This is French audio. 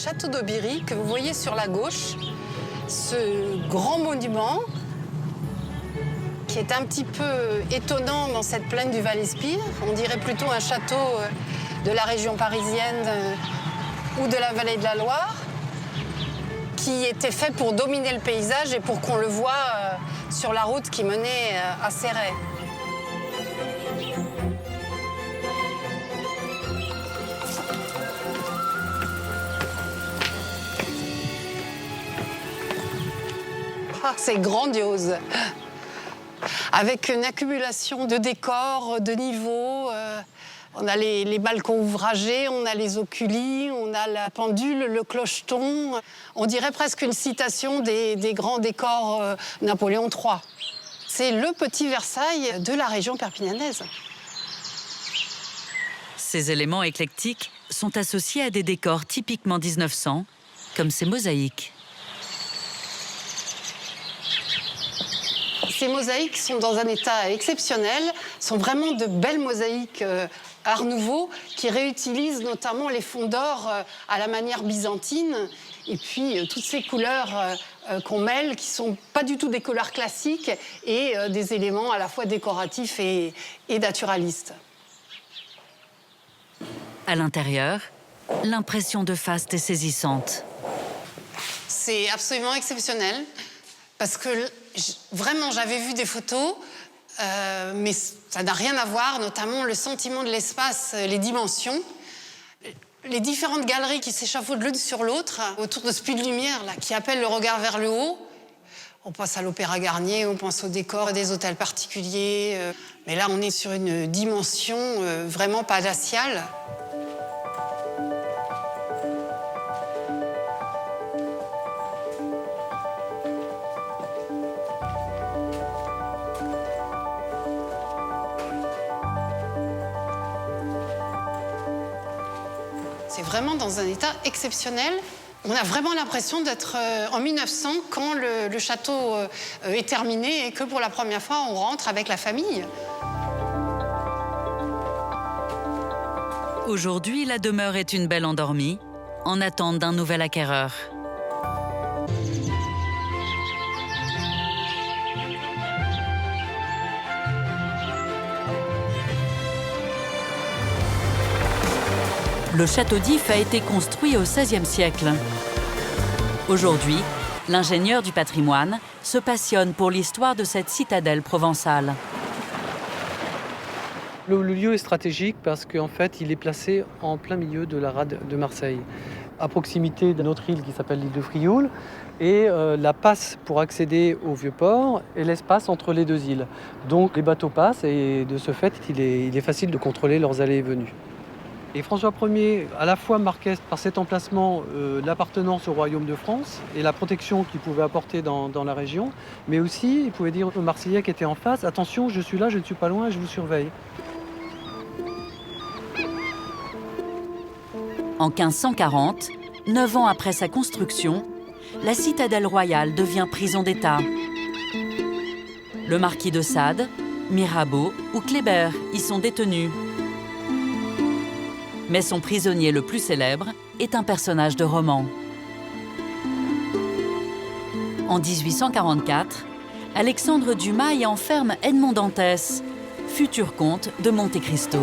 château d'Aubiry que vous voyez sur la gauche. Ce grand monument qui est un petit peu étonnant dans cette plaine du Val-Espire. On dirait plutôt un château de la région parisienne ou de la vallée de la Loire, qui était fait pour dominer le paysage et pour qu'on le voie sur la route qui menait à Céret. Ah, c'est grandiose, avec une accumulation de décors, de niveaux. On a les balcons ouvragés, on a les oculis, on a la pendule, le clocheton. On dirait presque une citation des grands décors Napoléon III. C'est le petit Versailles de la région perpignanaise. Ces éléments éclectiques sont associés à des décors typiquement 1900, comme ces mosaïques. Ces mosaïques sont dans un état exceptionnel, sont vraiment de belles mosaïques Art Nouveau qui réutilisent notamment les fonds d'or à la manière byzantine et puis toutes ces couleurs qu'on mêle qui sont pas du tout des couleurs classiques et des éléments à la fois décoratifs et naturalistes. À l'intérieur, l'impression de faste est saisissante. C'est absolument exceptionnel parce que vraiment j'avais vu des photos mais ça n'a rien à voir, notamment le sentiment de l'espace, les dimensions. Les différentes galeries qui s'échafaudent l'une sur l'autre, autour de ce puits de lumière là, qui appelle le regard vers le haut. On pense à l'Opéra Garnier, on pense aux décors des hôtels particuliers. Mais là, on est sur une dimension vraiment palatiale. C'est vraiment dans un état exceptionnel. On a vraiment l'impression d'être en 1900 quand le château est terminé et que pour la première fois, on rentre avec la famille. Aujourd'hui, la demeure est une belle endormie, en attente d'un nouvel acquéreur. Le château d'If a été construit au XVIe siècle. Aujourd'hui, l'ingénieur du patrimoine se passionne pour l'histoire de cette citadelle provençale. Le lieu est stratégique parce qu'en fait, il est placé en plein milieu de la rade de Marseille, à proximité d'une autre île qui s'appelle l'île de Frioul, et la passe pour accéder au Vieux-Port est l'espace entre les deux îles. Donc les bateaux passent et de ce fait, il est facile de contrôler leurs allées et venues. Et François Ier, à la fois marquait par cet emplacement l'appartenance au royaume de France et la protection qu'il pouvait apporter dans la région, mais aussi il pouvait dire aux Marseillais qui étaient en face, attention, je suis là, je ne suis pas loin, je vous surveille. En 1540, 9 ans après sa construction, la citadelle royale devient prison d'État. Le marquis de Sade, Mirabeau ou Kléber y sont détenus. Mais son prisonnier le plus célèbre est un personnage de roman. En 1844, Alexandre Dumas y enferme Edmond Dantès, futur comte de Monte Cristo.